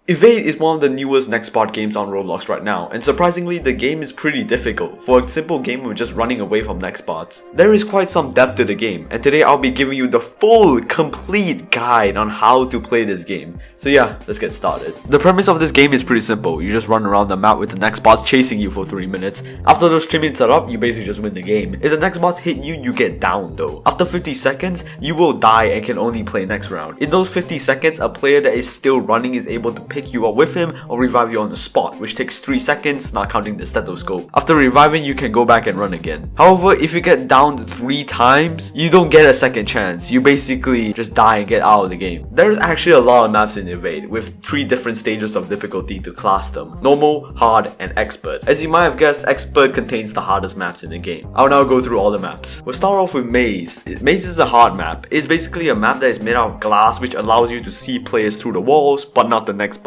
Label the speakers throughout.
Speaker 1: Evade is one of the newest Nextbot games on Roblox right now, and surprisingly the game is pretty difficult for a simple game of just running away from Nextbots. There is quite some depth to the game, and today I'll be giving you the full, complete guide on how to play this game. So yeah, let's get started. The premise of this game is pretty simple. You just run around the map with the Nextbots chasing you for 3 minutes. After those 3 minutes are up, you basically just win the game. If the Nextbots hit you, you get down though. After 50 seconds, you will die and can only play next round. In those 50 seconds, a player that is still running is able to pick you up with him or revive you on the spot, which takes 3 seconds, not counting the stethoscope. After reviving, you can go back and run again. However, if you get downed 3 times, you don't get a second chance. You basically just die and get out of the game. There's actually a lot of maps in Evade, with 3 different stages of difficulty to class them: normal, hard, and expert. As you might have guessed, expert contains the hardest maps in the game. I'll now go through all the maps. We'll start off with Maze. Maze is a hard map. It's basically a map that is made out of glass, which allows you to see players through the walls, but not the Nextbots.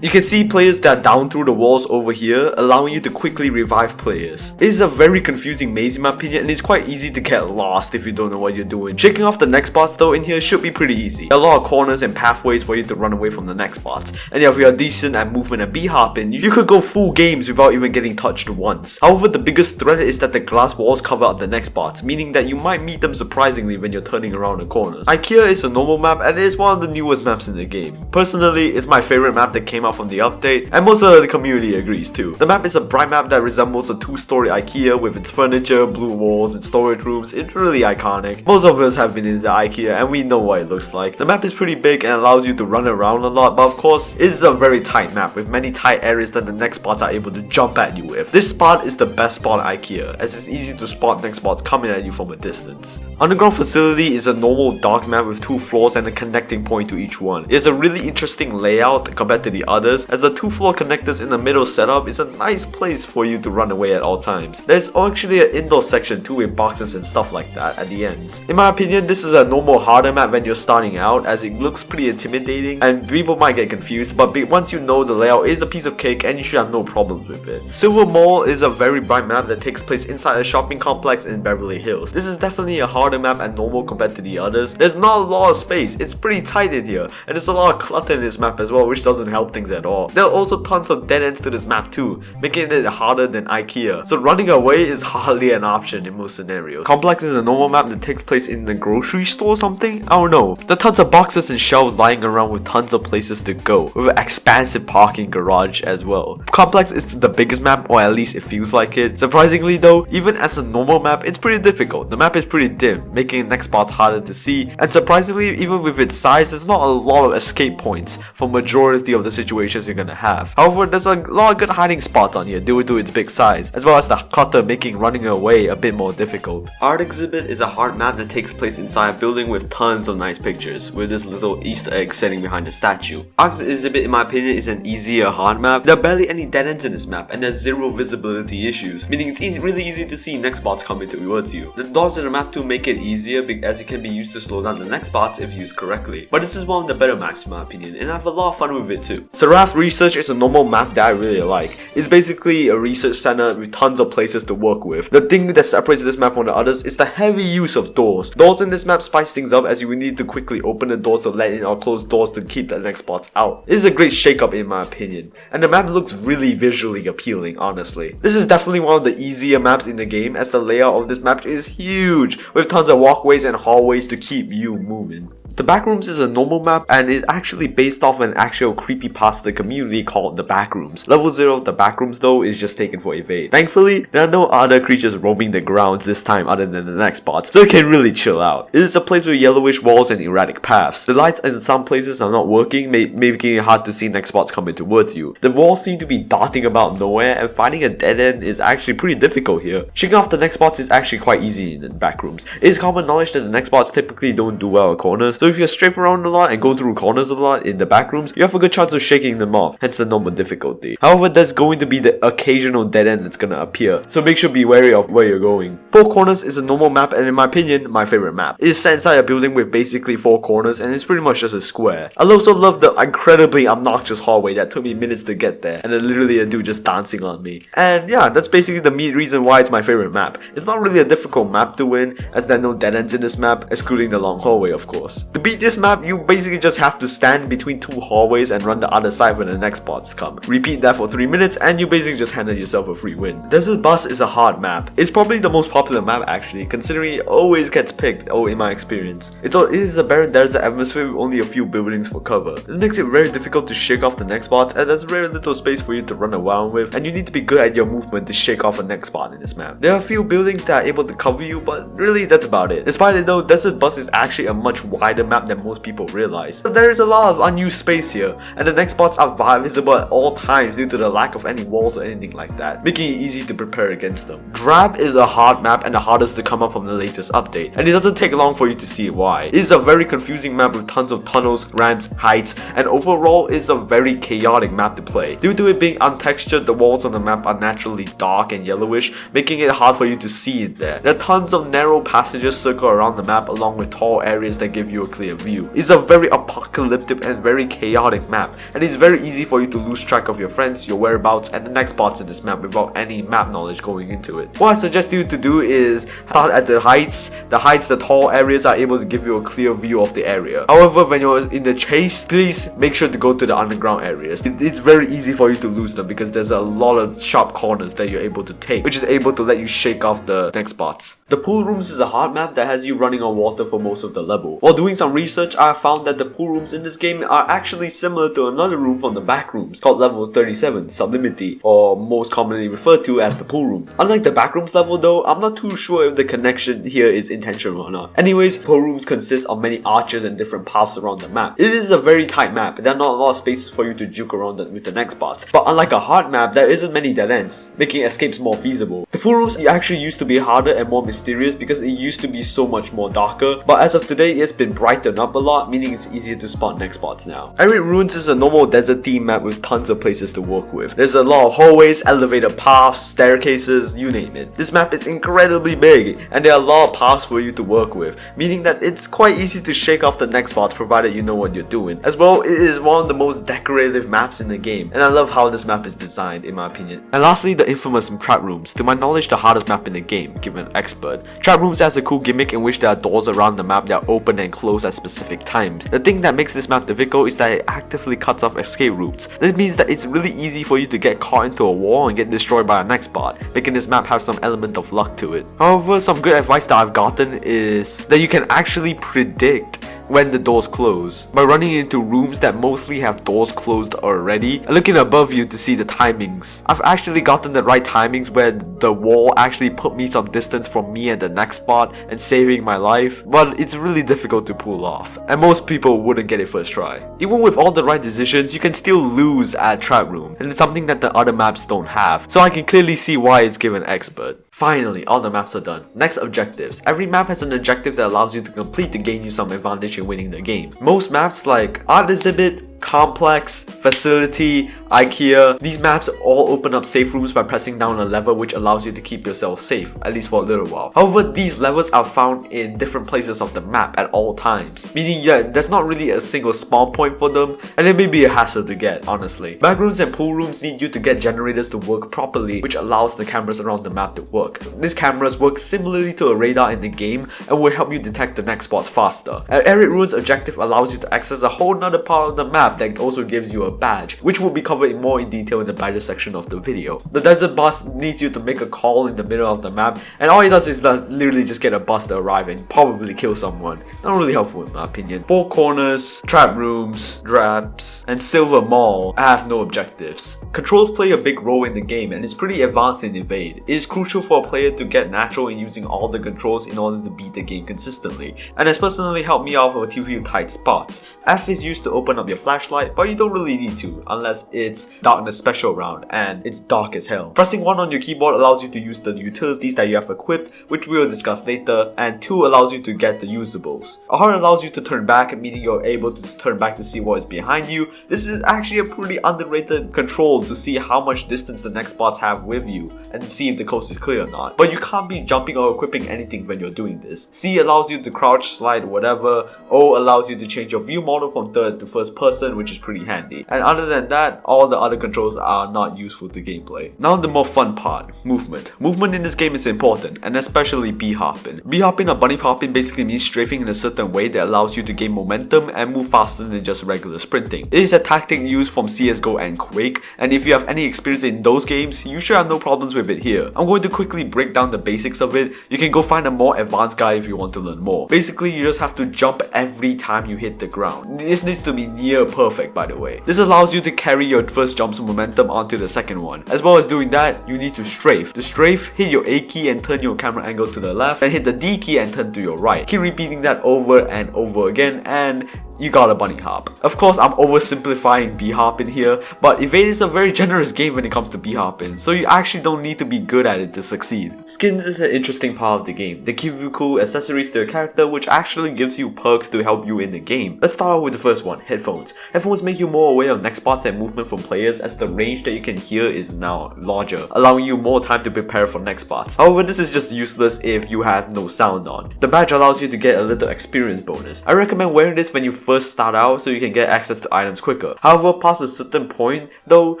Speaker 1: You can see players that are down through the walls over here, allowing you to quickly revive players. It is a very confusing maze in my opinion, and it's quite easy to get lost if you don't know what you're doing. Shaking off the Nextbots though in here should be pretty easy. A lot of corners and pathways for you to run away from the Nextbots. And yeah, if you're decent at movement and B-hopping, you could go full games without even getting touched once. However, the biggest threat is that the glass walls cover up the Nextbots, meaning that you might meet them surprisingly when you're turning around the corners. IKEA is a normal map and it is one of the newest maps in the game. Personally, it's my favorite map that came out from the update, and most of the community agrees too. The map is a bright map that resembles a 2-story IKEA with its furniture, blue walls, and storage rooms. It's really iconic. Most of us have been in the IKEA and we know what it looks like. The map is pretty big and allows you to run around a lot, but of course, it is a very tight map with many tight areas that the Nextbots are able to jump at you with. This spot is the best spot in IKEA, as it's easy to spot Nextbots coming at you from a distance. Underground Facility is a normal dark map with 2 floors and a connecting point to each one. It is a really interesting layout compared to the others, as the 2 floor connectors in the middle setup is a nice place for you to run away at all times. There's actually an indoor section too with boxes and stuff like that at the ends. In my opinion, this is a normal harder map when you're starting out, as it looks pretty intimidating and people might get confused, but once you know the layout, it is a piece of cake and you should have no problems with it. Silver Mall is a very bright map that takes place inside a shopping complex in Beverly Hills. This is definitely a harder map and normal compared to the others. There's not a lot of space, it's pretty tight in here, and there's a lot of clutter in this map as well, which doesn't help things at all. There are also tons of dead ends to this map too, making it harder than IKEA, so running away is hardly an option in most scenarios. Complex is a normal map that takes place in the grocery store or something? I don't know. There are tons of boxes and shelves lying around with tons of places to go, with an expansive parking garage as well. Complex is the biggest map, or at least it feels like it. Surprisingly though, even as a normal map, it's pretty difficult. The map is pretty dim, making Nextbots harder to see, and surprisingly, even with its size, there's not a lot of escape points for majority of the situations you're gonna have. However, there's a lot of good hiding spots on here due to its big size, as well as the clutter making running away a bit more difficult. Art Exhibit is a hard map that takes place inside a building with tons of nice pictures, with this little Easter egg sitting behind the statue. Art Exhibit, in my opinion, is an easier hard map. There are barely any dead ends in this map, and there's 0 visibility issues, meaning it's really easy to see Nextbots coming towards you. The doors in the map too make it easier, as it can be used to slow down the Nextbots if used correctly. But this is one of the better maps in my opinion, and I have a lot of fun with it too. SERAPH Research is a normal map that I really like. It's basically a research center with tons of places to work with. The thing that separates this map from the others is the heavy use of doors. Doors in this map spice things up, as you will need to quickly open the doors to let in or close doors to keep the Nextbots out. It is a great shake-up in my opinion, and the map looks really visually appealing, honestly. This is definitely one of the easier maps in the game, as the layout of this map is huge, with tons of walkways and hallways to keep you moving. The Backrooms is a normal map and is actually based off an actual creepypasta community called the Backrooms. Level 0 of the Backrooms though is just taken for Evade. Thankfully, there are no other creatures roaming the grounds this time other than the Nextbots, so you can really chill out. It is a place with yellowish walls and erratic paths. The lights in some places are not working, making it hard to see Nextbots coming towards you. The walls seem to be darting about nowhere, and finding a dead end is actually pretty difficult here. Shaking off the Nextbots is actually quite easy in the Backrooms. It is common knowledge that the Nextbots typically don't do well at corners, so if you strafe around a lot and go through corners a lot in the Backrooms, you have a good chance of shaking them off, hence the normal difficulty. However, there's going to be the occasional dead end that's gonna appear, so make sure be wary of where you're going. 4 Corners is a normal map, and in my opinion, my favorite map. It is set inside a building with basically 4 corners, and it's pretty much just a square. I also love the incredibly obnoxious hallway that took me minutes to get there, and then literally a dude just dancing on me. And yeah, that's basically the reason why it's my favorite map. It's not really a difficult map to win, as there are no dead ends in this map, excluding the long hallway of course. To beat this map, you basically just have to stand between 2 hallways and run the other side when the next bots come. Repeat that for 3 minutes and you basically just handed yourself a free win. Desert Bus is a hard map. It's probably the most popular map actually, considering it always gets picked, in my experience. It is a barren desert atmosphere with only a few buildings for cover. This makes it very difficult to shake off the next bots, and there's very little space for you to run around with, and you need to be good at your movement to shake off a next bot in this map. There are a few buildings that are able to cover you, but really that's about it. Despite it though, Desert Bus is actually a much wider map than most people realize. But there is a lot of unused space here, and the next bots are visible at all times due to the lack of any walls or anything like that, making it easy to prepare against them. DRAB is a hard map and the hardest to come up from the latest update, and it doesn't take long for you to see why. It is a very confusing map with tons of tunnels, ramps, heights, and overall is a very chaotic map to play. Due to it being untextured, the walls on the map are naturally dark and yellowish, making it hard for you to see it there. There are tons of narrow passages circle around the map along with tall areas that give you a clear view. It's a very apocalyptic and very chaotic map, and it's very easy for you to lose track of your friends, your whereabouts, and the next bots in this map without any map knowledge going into it. What I suggest you to do is start at the heights. The tall areas are able to give you a clear view of the area. However, when you're in the chase, please make sure to go to the underground areas. It's very easy for you to lose them because there's a lot of sharp corners that you're able to take, which is able to let you shake off the next bots. The pool rooms is a hard map that has you running on water for most of the level. While doing some research, I found that the pool rooms in this game are actually similar to another room from the backrooms called level 37, Sublimity, or most commonly referred to as the pool room. Unlike the backrooms level though, I'm not too sure if the connection here is intentional or not. Anyways, pool rooms consist of many arches and different paths around the map. It is a very tight map, there are not a lot of spaces for you to juke around with the next bots. But unlike a hard map, there isn't many dead ends, making escapes more feasible. The pool rooms actually used to be harder and more mysterious because it used to be so much more darker, but as of today it's been brightened up a lot, meaning it's easier to spot next bots now. ARID Ruins is a normal desert theme map with tons of places to work with. There's a lot of hallways, elevated paths, staircases, you name it. This map is incredibly big and there are a lot of paths for you to work with, meaning that it's quite easy to shake off the next bots provided you know what you're doing. As well, it is one of the most decorative maps in the game, and I love how this map is designed in my opinion. And lastly, the infamous TRAPROOMS, to my knowledge the hardest map in the game, given an expert. TRAPROOMS has a cool gimmick in which there are doors around the map that open and close at specific times. The thing that makes this map difficult is that it actively cuts off escape routes. This means that it's really easy for you to get caught into a wall and get destroyed by a next bot, making this map have some element of luck to it. However, some good advice that I've gotten is that you can actually predict when the doors close by running into rooms that mostly have doors closed already and looking above you to see the timings. I've actually gotten the right timings where the wall actually put me some distance from me and the next spot and saving my life, but it's really difficult to pull off and most people wouldn't get it first try. Even with all the right decisions, you can still lose at Trap Room, and it's something that the other maps don't have, so I can clearly see why it's given expert. Finally, all the maps are done. Next, objectives. Every map has an objective that allows you to complete to gain you some advantage in winning the game. Most maps like Art Exhibit, Complex, Facility, IKEA, these maps all open up safe rooms by pressing down a lever which allows you to keep yourself safe, at least for a little while. However, these levers are found in different places of the map at all times, meaning there's not really a single spawn point for them, and it may be a hassle to get, honestly. Backrooms and pool rooms need you to get generators to work properly, which allows the cameras around the map to work. These cameras work similarly to a radar in the game and will help you detect the next spots faster. An ARID Ruins objective allows you to access a whole nother part of the map that also gives you a badge, which will be covered more in detail in the badges section of the video. The desert bus needs you to make a call in the middle of the map, and all it does is literally just get a bus to arrive and probably kill someone. Not really helpful in my opinion. Four Corners, Trap Rooms, Drabs, and Silver Mall have no objectives. Controls play a big role in the game and it's pretty advanced in Evade. It is crucial for a player to get natural in using all the controls in order to beat the game consistently, and has personally helped me out with a few tight spots. F is used to open up your flashlight, but you don't really need to unless it's Darkness Special round and it's dark as hell. Pressing 1 on your keyboard allows you to use the utilities that you have equipped, which we will discuss later, and 2 allows you to get the usables. R allows you to turn back, meaning you're able to turn back to see what is behind you. This is actually a pretty underrated control to see how much distance the next bots have with you and see if the coast is clear or not. But you can't be jumping or equipping anything when you're doing this. C allows you to crouch, slide, whatever. O allows you to change your view model from third to first person, button, which is pretty handy. And other than that, all the other controls are not useful to gameplay. Now the more fun part, movement. Movement in this game is important, and especially B-hopping. B-hopping or bunny hopping basically means strafing in a certain way that allows you to gain momentum and move faster than just regular sprinting. It is a tactic used from CSGO and Quake, and if you have any experience in those games, you should have no problems with it here. I'm going to quickly break down the basics of it. You can go find a more advanced guide if you want to learn more. Basically, you just have to jump every time you hit the ground. This needs to be near perfect, by the way. This allows you to carry your first jump's momentum onto the second one. As well as doing that, you need to strafe. To strafe, hit your A key and turn your camera angle to the left, and hit the D key and turn to your right. Keep repeating that over and over again, and you got a bunny hop. Of course, I'm oversimplifying B-hopping here, but Evade is a very generous game when it comes to B-hopping, so you actually don't need to be good at it to succeed. Skins is an interesting part of the game. They give you cool accessories to your character, which actually gives you perks to help you in the game. Let's start out with the first one, headphones. Headphones make you more aware of nextbots and movement from players, as the range that you can hear is now larger, allowing you more time to prepare for nextbots. However, this is just useless if you have no sound on. The badge allows you to get a little experience bonus. I recommend wearing this when you first start out so you can get access to items quicker. However, past a certain point though,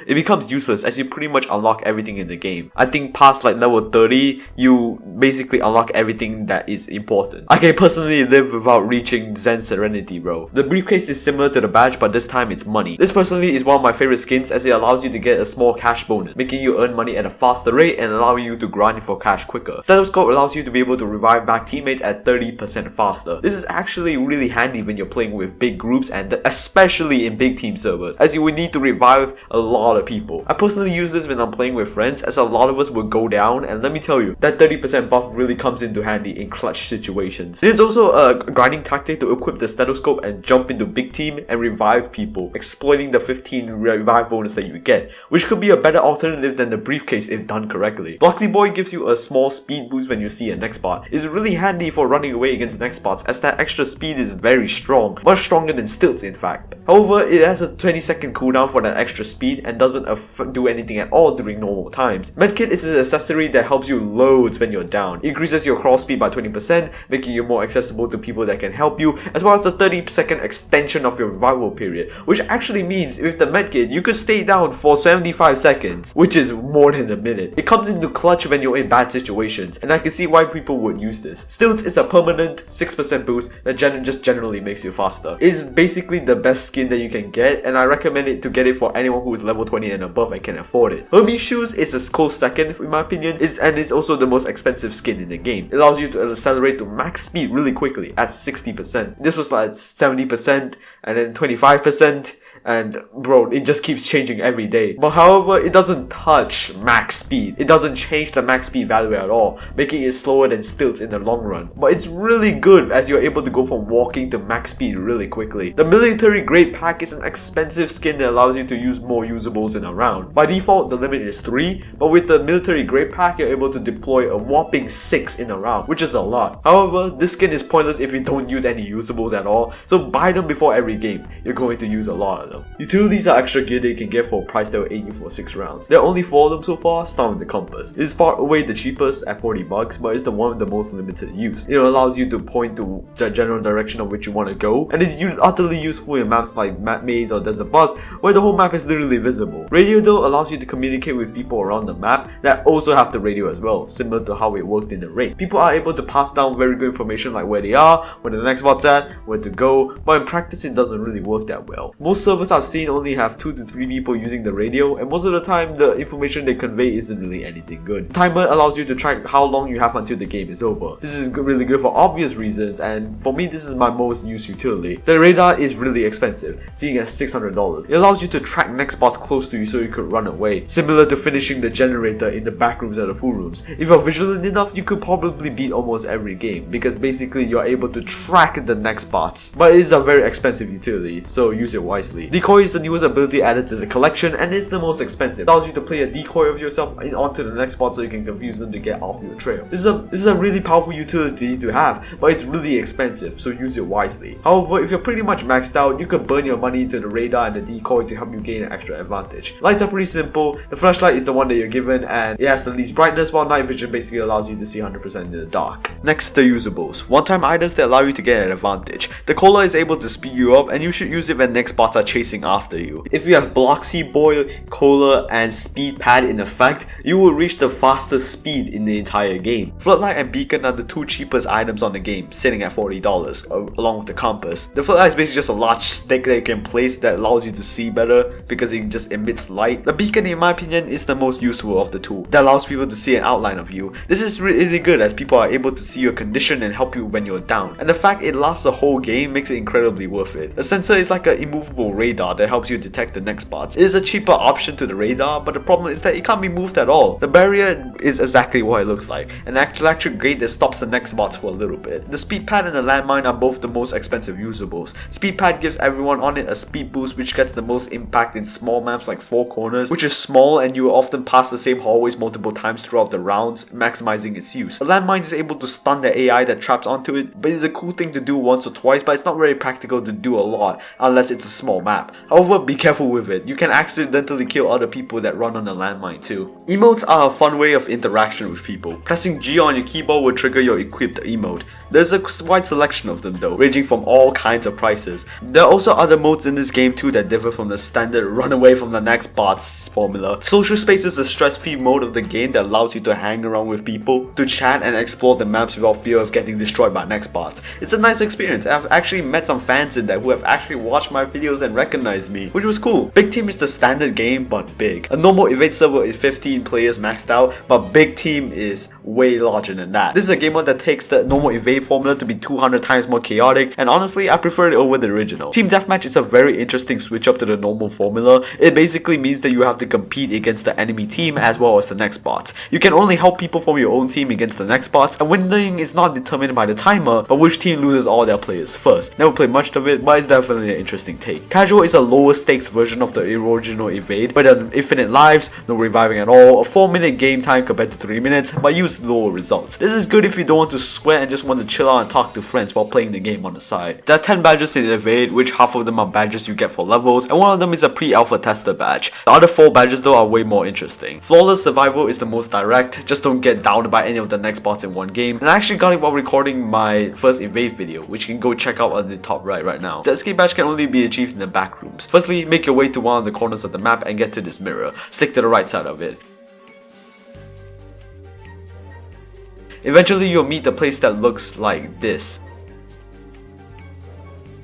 Speaker 1: it becomes useless as you pretty much unlock everything in the game. I think past like level 30, you basically unlock everything that is important. I can personally live without reaching Zen Serenity, bro. The briefcase is similar to the badge, but this time it's money. This personally is one of my favorite skins as it allows you to get a small cash bonus, making you earn money at a faster rate and allowing you to grind for cash quicker. Stethoscope allows you to be able to revive back teammates at 30% faster. This is actually really handy when you're playing with big groups and especially in big team servers, as you would need to revive a lot of people. I personally use this when I'm playing with friends, as a lot of us will go down, and let me tell you, that 30% buff really comes into handy in clutch situations. It is also a grinding tactic to equip the stethoscope and jump into big team and revive people, exploiting the 15 revive bonus that you get, which could be a better alternative than the briefcase if done correctly. Bloxy Boy gives you a small speed boost when you see a nextbot. It's really handy for running away against nextbots, as that extra speed is very strong, much stronger than stilts in fact. However, it has a 20-second cooldown for that extra speed and doesn't do anything at all during normal times. Medkit is an accessory that helps you loads when you're down. It increases your crawl speed by 20%, making you more accessible to people that can help you, as well as a 30-second extension of your revival period, which actually means with the medkit, you could stay down for 75 seconds, which is more than a minute. It comes into clutch when you're in bad situations, and I can see why people would use this. Stilts is a permanent 6% boost that just generally makes you faster. It's basically the best skin that you can get, and I recommend it to get it for anyone who is level 20 and above and can afford it. Hermes shoes is a close second in my opinion, and it's also the most expensive skin in the game. It allows you to accelerate to max speed really quickly at 60%. This was like 70% and then 25%. And bro, it just keeps changing every day. But however, it doesn't touch max speed. It doesn't change the max speed value at all, making it slower than stilts in the long run. But it's really good as you're able to go from walking to max speed really quickly. The military grade pack is an expensive skin that allows you to use more usables in a round. By default, the limit is 3, but with the military grade pack, you're able to deploy a whopping 6 in a round, which is a lot. However, this skin is pointless if you don't use any usables at all, so buy them before every game. You're going to use a lot of them. Utilities are extra gear that you can get for a price that will aid you for 6 rounds. There are only 4 of them so far, starting with the compass. It is far away the cheapest at 40 bucks, but it's the one with the most limited use. It allows you to point to the general direction of which you want to go, and is utterly useful in maps like Map Maze or Desert Bus, where the whole map is literally visible. Radio though allows you to communicate with people around the map that also have the radio as well, similar to how it worked in the raid. People are able to pass down very good information like where they are, where the next bot's at, where to go, but in practice it doesn't really work that well. Most servers I've seen only have 2 to 3 people using the radio, and most of the time the information they convey isn't really anything good. Timer allows you to track how long you have until the game is over. This is really good for obvious reasons, and for me this is my most used utility. The radar is really expensive, seeing as $600. It allows you to track nextbots close to you so you could run away, similar to finishing the generator in the backrooms or the poolrooms. If you're vigilant enough, you could probably beat almost every game, because basically you're able to track the nextbots, but it is a very expensive utility, so use it wisely. Decoy is the newest ability added to the collection and is the most expensive. It allows you to play a decoy of yourself onto the next spot so you can confuse them to get off your trail. This is a really powerful utility to have, but it's really expensive, so use it wisely. However, if you're pretty much maxed out, you can burn your money into the radar and the decoy to help you gain an extra advantage. Lights are pretty simple. The flashlight is the one that you're given and it has the least brightness, while night vision basically allows you to see 100% in the dark. Next, the usables. One-time items that allow you to get an advantage. The cola is able to speed you up and you should use it when next spots are chasing after you. If you have Bloxy Boy, Cola, and Speed Pad in effect, you will reach the fastest speed in the entire game. Floodlight and Beacon are the two cheapest items on the game, sitting at $40, along with the compass. The floodlight is basically just a large stick that you can place that allows you to see better because it just emits light. The beacon, in my opinion, is the most useful of the two. That allows people to see an outline of you. This is really good as people are able to see your condition and help you when you're down. And the fact it lasts the whole game makes it incredibly worth it. The sensor is like an immovable radar that helps you detect the nextbots. It is a cheaper option to the radar, but the problem is that it can't be moved at all. The barrier is exactly what it looks like, an electric gate that stops the nextbots for a little bit. The speed pad and the landmine are both the most expensive usables. Speed pad gives everyone on it a speed boost which gets the most impact in small maps like Four Corners, which is small and you will often pass the same hallways multiple times throughout the rounds, maximizing its use. The landmine is able to stun the AI that traps onto it, but it's a cool thing to do once or twice, but it's not very practical to do a lot unless it's a small map. However, be careful with it. You can accidentally kill other people that run on the landmine too. Emotes are a fun way of interaction with people. Pressing G on your keyboard will trigger your equipped emote. There's a wide selection of them though, ranging from all kinds of prices. There are also other modes in this game too that differ from the standard run away from the nextbots formula. Social Space is a stress-free mode of the game that allows you to hang around with people, to chat and explore the maps without fear of getting destroyed by nextbots. It's a nice experience. I've actually met some fans in there who have actually watched my videos and recognized me, which was cool. Big Team is the standard game but big. A normal evade server is 15 players maxed out, but Big Team is way larger than that. This is a game mode that takes the normal evade formula to be 200 times more chaotic, and honestly I prefer it over the original. Team Deathmatch is a very interesting switch up to the normal formula. It basically means that you have to compete against the enemy team as well as the nextbots. You can only help people from your own team against the nextbots, and winning is not determined by the timer, but which team loses all their players first. Never played much of it, but it's definitely an interesting take. Casual is a lower stakes version of the original evade, but infinite lives, no reviving at all, a 4-minute game time compared to 3 minutes, but use lower results. This is good if you don't want to sweat and just want to chill out and talk to friends while playing the game on the side. There are 10 badges in evade, which half of them are badges you get for levels, and one of them is a pre-alpha tester badge. The other 4 badges though are way more interesting. Flawless survival is the most direct, just don't get downed by any of the nextbots in one game, and I actually got it while recording my first evade video, which you can go check out on the top right now. The escape badge can only be achieved in the back rooms. Firstly, make your way to one of the corners of the map and get to this mirror. Stick to the right side of it. Eventually you'll meet a place that looks like this.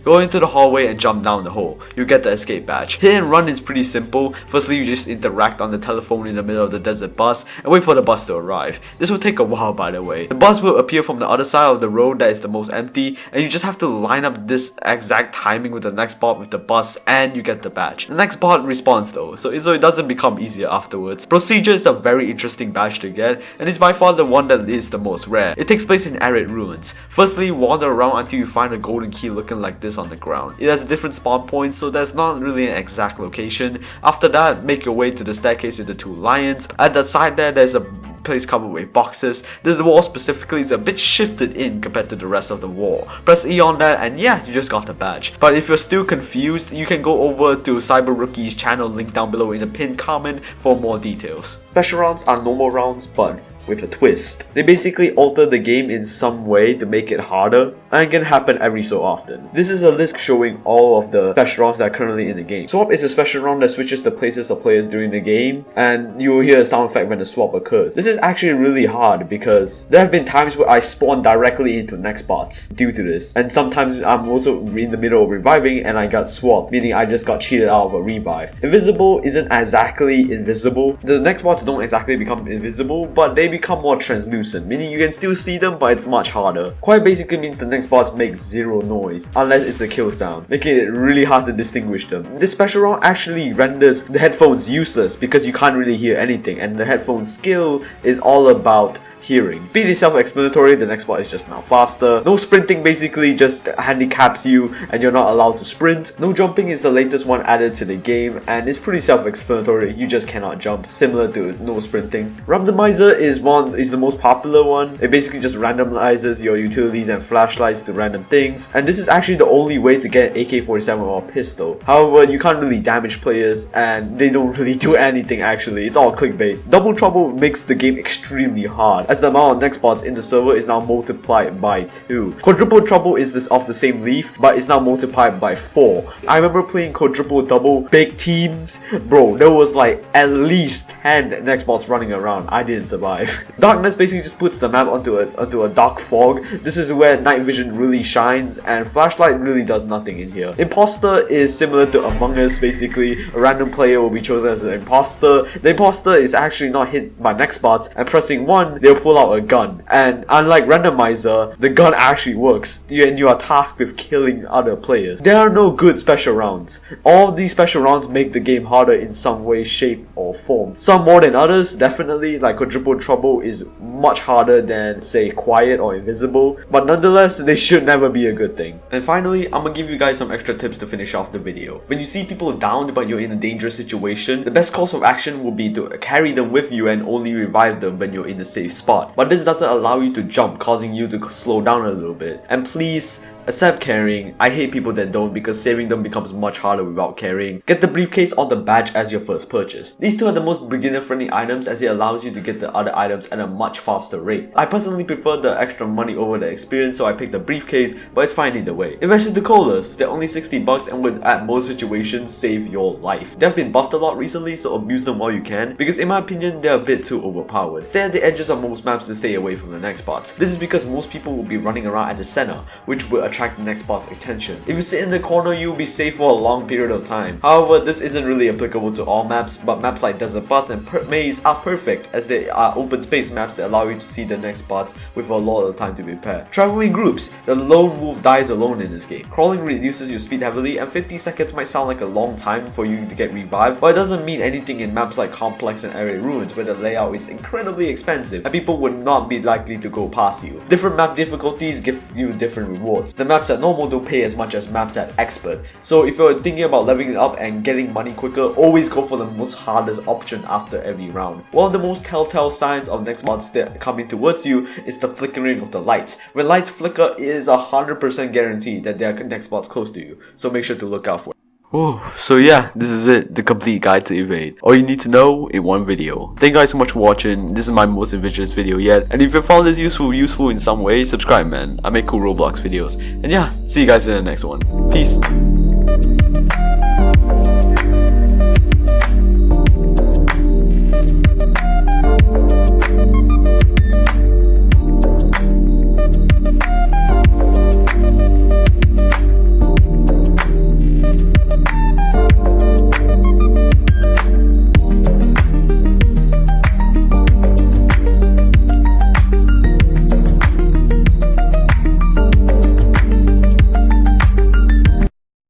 Speaker 1: Go into the hallway and jump down the hole. You get the escape badge. Hit and run is pretty simple. Firstly, you just interact on the telephone in the middle of the desert bus and wait for the bus to arrive. This will take a while, by the way. The bus will appear from the other side of the road that is the most empty, and you just have to line up this exact timing with the next bot with the bus and you get the badge. The next bot responds though, so it doesn't become easier afterwards. Procedure is a very interesting badge to get, and it's by far the one that is the most rare. It takes place in ARID ruins. Firstly, wander around until you find a golden key looking like this on the ground. It has different spawn points, so there's not really an exact location. After that, make your way to the staircase with the 2 lions. At the side there's a place covered with boxes. This wall specifically is a bit shifted in compared to the rest of the wall. Press E on that and yeah, you just got the badge. But if you're still confused, you can go over to Cyber Rookie's channel linked down below in the pinned comment for more details. Special rounds are normal rounds but with a twist. They basically alter the game in some way to make it harder, and it can happen every so often. This is a list showing all of the special rounds that are currently in the game. Swap is a special round that switches the places of players during the game, and you will hear a sound effect when the swap occurs. This is actually really hard because there have been times where I spawn directly into nextbots due to this, and sometimes I'm also in the middle of reviving and I got swapped, meaning I just got cheated out of a revive. Invisible isn't exactly invisible. The nextbots don't exactly become invisible, but they become more translucent, meaning you can still see them but it's much harder. Quiet basically means the nextbots make zero noise unless it's a kill sound, making it really hard to distinguish them. This special round actually renders the headphones useless because you can't really hear anything, and the headphone skill is all about hearing. Speed is self-explanatory, the next bot is just now faster. No sprinting basically just handicaps you and you're not allowed to sprint. No jumping is the latest one added to the game and it's pretty self-explanatory, you just cannot jump, similar to no sprinting. Randomizer is the most popular one. It basically just randomizes your utilities and flashlights to random things, and this is actually the only way to get an AK-47 or a pistol. However, you can't really damage players and they don't really do anything actually, it's all clickbait. Double Trouble makes the game extremely hard. as the amount of nextbots in the server is now multiplied by 2. Quadruple trouble is this of the same leaf, but it's now multiplied by 4. I remember playing quadruple double big teams. Bro, there was like at least 10 nextbots running around. I didn't survive. Darkness basically just puts the map onto a dark fog. This is where night vision really shines, and flashlight really does nothing in here. Imposter is similar to Among Us. Basically, a random player will be chosen as an imposter. The imposter is actually not hit by nextbots, and pressing 1, they'll pull out a gun. And unlike randomizer, the gun actually works, and you are tasked with killing other players. There are no good special rounds. All of these special rounds make the game harder in some way, shape, or form. Some more than others, definitely, like quadruple trouble is much harder than, say, quiet or invisible, but nonetheless, they should never be a good thing. And finally, I'm gonna give you guys some extra tips to finish off the video. When you see people down but you're in a dangerous situation, the best course of action will be to carry them with you and only revive them when you're in a safe spot. But this doesn't allow you to jump, causing you to slow down a little bit. And please, accept carrying. I hate people that don't, because saving them becomes much harder without carrying. Get the briefcase or the badge as your first purchase. These two are the most beginner friendly items, as it allows you to get the other items at a much faster rate. I personally prefer the extra money over the experience, so I picked the briefcase, but it's fine either way. Invest into colas. They're only 60 bucks and would at most situations save your life. They've been buffed a lot recently, so abuse them while you can, because in my opinion they're a bit too overpowered. They're at the edges of most maps to stay away from the nextbots. This is because most people will be running around at the center, which will attract the nextbot's attention. If you sit in the corner, you'll be safe for a long period of time. However, this isn't really applicable to all maps, but maps like Desert Bus and Maze are perfect, as they are open space maps that allow you to see the nextbots with a lot of time to prepare. Travel in groups. The lone wolf dies alone in this game. Crawling reduces your speed heavily, and 50 seconds might sound like a long time for you to get revived, but it doesn't mean anything in maps like Complex and ARID Ruins, where the layout is incredibly expensive and people would not be likely to go past you. Different map difficulties give you different rewards. The maps at normal don't pay as much as maps at expert, so if you're thinking about leveling it up and getting money quicker, always go for the most hardest option after every round. One of the most telltale signs of nextbots that are coming towards you is the flickering of the lights. When lights flicker, it is 100% guaranteed that there are nextbots close to you, so make sure to look out for it. Oh, so yeah, this is it, the complete guide to evade. All you need to know in one video. Thank you guys so much for watching. This is my most ambitious video yet, and if you found this useful in some way, subscribe man. I make cool Roblox videos. And yeah, see you guys in the next one. Peace.